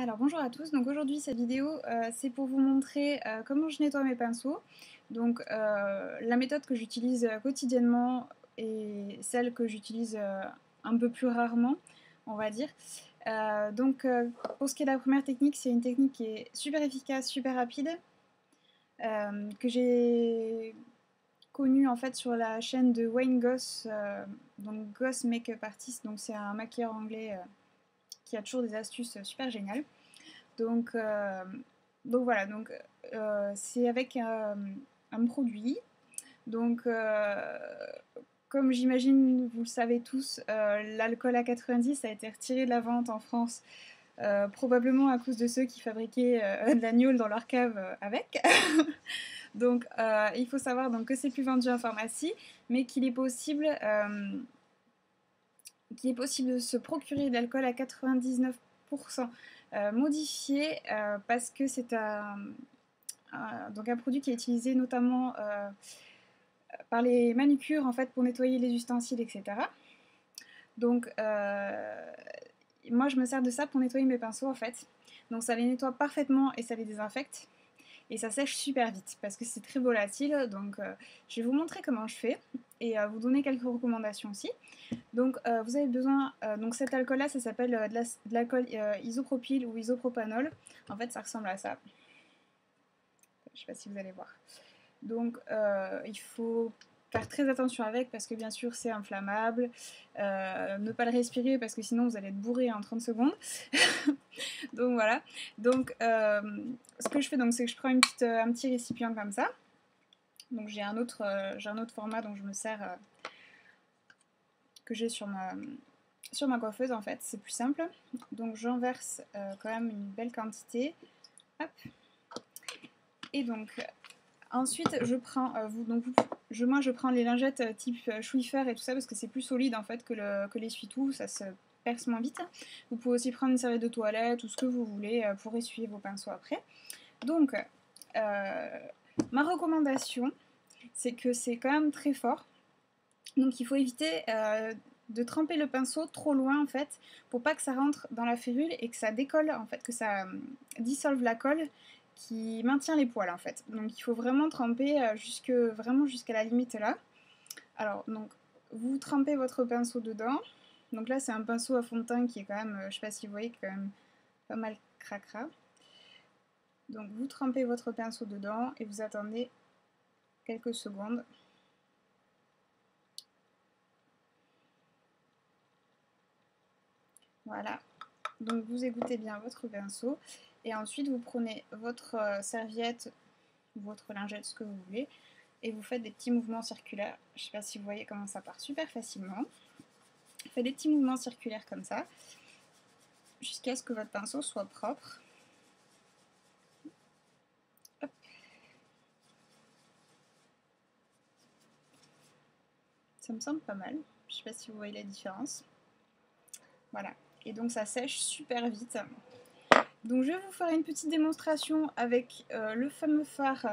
Alors bonjour à tous, donc aujourd'hui cette vidéo c'est pour vous montrer comment je nettoie mes pinceaux. Donc la méthode que j'utilise quotidiennement et celle que j'utilise un peu plus rarement, on va dire. Pour ce qui est de la première technique, c'est une technique qui est super efficace, super rapide, que j'ai connue en fait sur la chaîne de Wayne Goss, donc Goss Makeup Artist, donc c'est un maquilleur anglais qui a toujours des astuces super géniales. Donc, euh, donc voilà, c'est avec un produit. Donc, comme j'imagine, vous le savez tous, l'alcool à 90 a été retiré de la vente en France, probablement à cause de ceux qui fabriquaient de l'agneau dans leur cave avec. Donc, il faut savoir donc, que c'est plus vendu en pharmacie, mais qu'il est possible de se procurer de l'alcool à 99% modifié parce que c'est donc un produit qui est utilisé notamment par les manucures en fait, pour nettoyer les ustensiles, etc. Donc moi je me sers de ça pour nettoyer mes pinceaux en fait. Donc ça les nettoie parfaitement et ça les désinfecte. Et ça sèche super vite parce que c'est très volatile. Donc je vais vous montrer comment je fais et vous donner quelques recommandations aussi. Donc vous avez besoin, donc cet alcool là ça s'appelle de l'alcool isopropyl ou isopropanol. En fait ça ressemble à ça. Je sais pas si vous allez voir. Donc il faut faire très attention avec parce que bien sûr c'est inflammable. Ne pas le respirer parce que sinon vous allez être bourré en 30 secondes. Donc voilà. Donc ce que je fais donc c'est que je prends un petit récipient comme ça. Donc j'ai un autre format dont je me sers que j'ai sur ma coiffeuse en fait, c'est plus simple. Donc j'en verse quand même une belle quantité. Hop. Et donc ensuite je prends moi je prends les lingettes type Swiffer et tout ça parce que c'est plus solide en fait que l'essuie-tout, ça se perce moins vite. Vous pouvez aussi prendre une serviette de toilette ou ce que vous voulez pour essuyer vos pinceaux après. Donc ma recommandation c'est que c'est quand même très fort. Donc il faut éviter de tremper le pinceau trop loin en fait pour pas que ça rentre dans la férule et que ça décolle en fait, que ça dissolve la colle qui maintient les poils en fait. Donc il faut vraiment tremper vraiment jusqu'à la limite là. Alors donc vous trempez votre pinceau dedans. Donc là c'est un pinceau à fond de teint qui est quand même, je sais pas si vous voyez, quand même pas mal cracra. Donc vous trempez votre pinceau dedans et vous attendez quelques secondes. Voilà, donc vous égouttez bien votre pinceau et ensuite vous prenez votre serviette ou votre lingette, ce que vous voulez, et vous faites des petits mouvements circulaires. Je ne sais pas si vous voyez comment ça part super facilement. Faites des petits mouvements circulaires comme ça jusqu'à ce que votre pinceau soit propre. Hop. Ça me semble pas mal. Je ne sais pas si vous voyez la différence. Voilà. Et donc ça sèche super vite. Donc je vais vous faire une petite démonstration avec le fameux fard,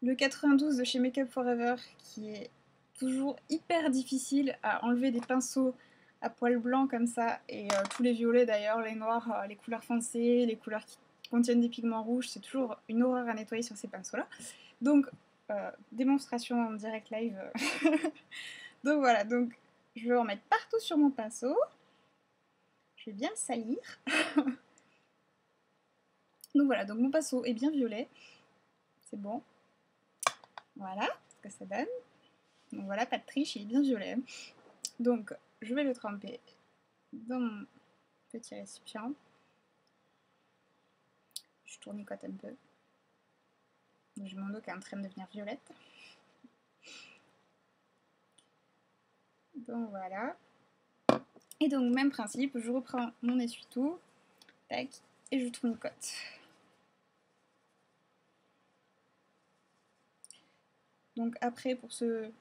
le 92 de chez Makeup Forever, qui est toujours hyper difficile à enlever des pinceaux à poils blancs comme ça, et tous les violets d'ailleurs, les noirs, les couleurs foncées, les couleurs qui contiennent des pigments rouges, c'est toujours une horreur à nettoyer sur ces pinceaux-là. Donc, démonstration en direct live. Donc voilà, donc je vais en mettre partout sur mon pinceau. Je vais bien le salir. Donc voilà, donc mon pinceau est bien violet. C'est bon. Voilà ce que ça donne. Donc voilà, pas de triche, il est bien violet. Donc je vais le tremper dans mon petit récipient. Je tournicote un peu. J'ai mon dos qui est en train de devenir violette. Donc voilà. Et donc même principe, je reprends mon essuie-tout, tac, et je tournicote. Donc après, pour ce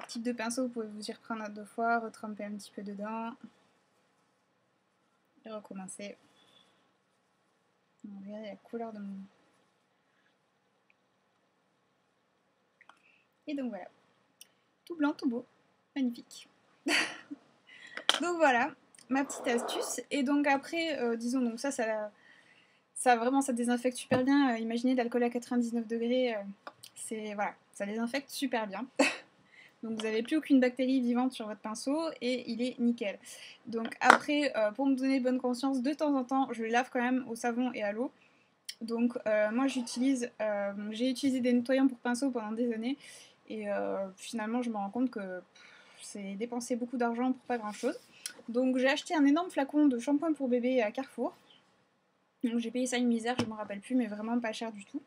type de pinceau, vous pouvez vous y reprendre à 2 fois, retremper un petit peu dedans, et recommencer. Regardez la couleur de mon... Et donc voilà. Tout blanc, tout beau. Magnifique. Donc voilà, ma petite astuce. Et donc après, disons, donc ça ça vraiment, ça désinfecte super bien. Imaginez de l'alcool à 99 degrés, voilà, ça désinfecte super bien. Donc vous n'avez plus aucune bactérie vivante sur votre pinceau et il est nickel. Donc après, pour me donner bonne conscience, de temps en temps, je le lave quand même au savon et à l'eau. Donc moi j'ai utilisé des nettoyants pour pinceau pendant des années et finalement je me rends compte que c'est dépenser beaucoup d'argent pour pas grand chose. Donc j'ai acheté un énorme flacon de shampoing pour bébé à Carrefour. Donc j'ai payé ça une misère, je me rappelle plus, mais vraiment pas cher du tout.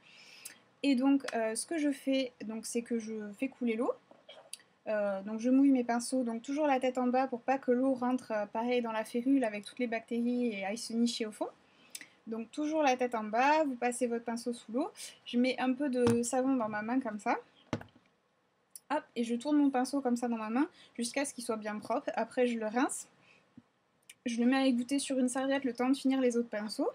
Et donc ce que je fais, c'est que je fais couler l'eau. Donc je mouille mes pinceaux, donc toujours la tête en bas pour pas que l'eau rentre pareil dans la férule avec toutes les bactéries et aille se nicher au fond. Donc toujours la tête en bas, vous passez votre pinceau sous l'eau. Je mets un peu de savon dans ma main comme ça. Hop, et je tourne mon pinceau comme ça dans ma main jusqu'à ce qu'il soit bien propre. Après je le rince. Je le mets à égoutter sur une serviette le temps de finir les autres pinceaux.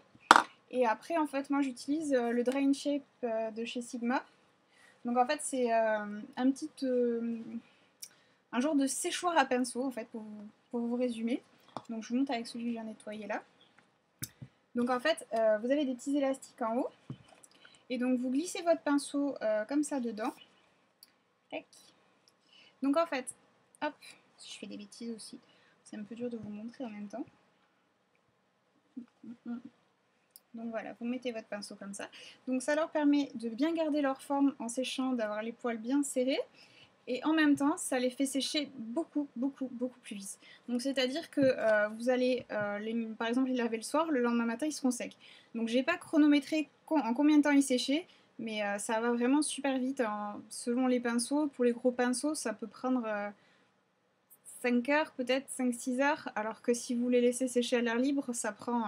Et après en fait moi j'utilise le Dry and Shape de chez Sigma. Donc en fait c'est un genre de séchoir à pinceau en fait pour vous résumer. Donc je vous montre avec celui que j'ai nettoyé là. Donc en fait vous avez des petits élastiques en haut. Et donc vous glissez votre pinceau comme ça dedans. Tac. Donc en fait, hop, si je fais des bêtises aussi, c'est un peu dur de vous montrer en même temps. Donc voilà, vous mettez votre pinceau comme ça. Donc ça leur permet de bien garder leur forme en séchant, d'avoir les poils bien serrés. Et en même temps, ça les fait sécher beaucoup plus vite. Donc c'est-à-dire que vous allez, par exemple, les laver le soir, le lendemain matin, ils seront secs. Donc j'ai pas chronométré en combien de temps ils séchaient, mais ça va vraiment super vite selon les pinceaux. Pour les gros pinceaux, ça peut prendre 5 heures, peut-être 5-6 heures, alors que si vous les laissez sécher à l'air libre, ça prend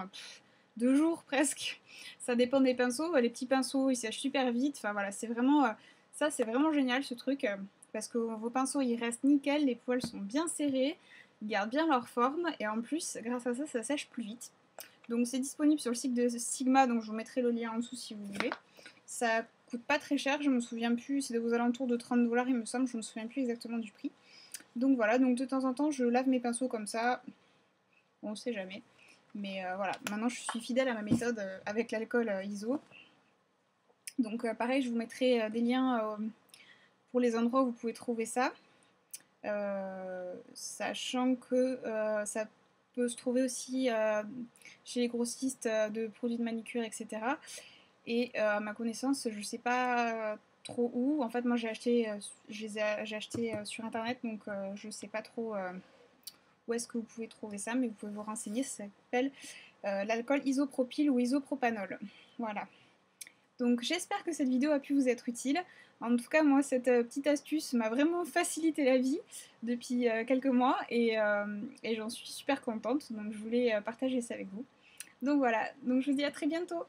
2 jours presque. Ça dépend des pinceaux. Les petits pinceaux, ils sèchent super vite. Enfin voilà, c'est vraiment, ça c'est vraiment génial ce truc. Parce que vos pinceaux ils restent nickel, les poils sont bien serrés, ils gardent bien leur forme et en plus grâce à ça ça sèche plus vite. Donc c'est disponible sur le site de Sigma, donc je vous mettrai le lien en dessous si vous voulez. Ça coûte pas très cher, je me souviens plus, c'est aux alentours de 30$ il me semble, je me souviens plus exactement du prix. Donc voilà, donc de temps en temps je lave mes pinceaux comme ça, on sait jamais. Mais voilà, maintenant je suis fidèle à ma méthode avec l'alcool ISO. Donc pareil, je vous mettrai des liens pour les endroits où vous pouvez trouver ça, sachant que ça peut se trouver aussi chez les grossistes de produits de manicure, etc. Et à ma connaissance, je sais pas trop où. En fait, moi j'ai acheté, j'ai acheté sur internet, donc je sais pas trop où est-ce que vous pouvez trouver ça, mais vous pouvez vous renseigner. Ça s'appelle l'alcool isopropyl ou isopropanol. Voilà. Donc j'espère que cette vidéo a pu vous être utile. En tout cas, moi, cette petite astuce m'a vraiment facilité la vie depuis quelques mois et j'en suis super contente. Donc je voulais partager ça avec vous. Donc voilà, donc je vous dis à très bientôt.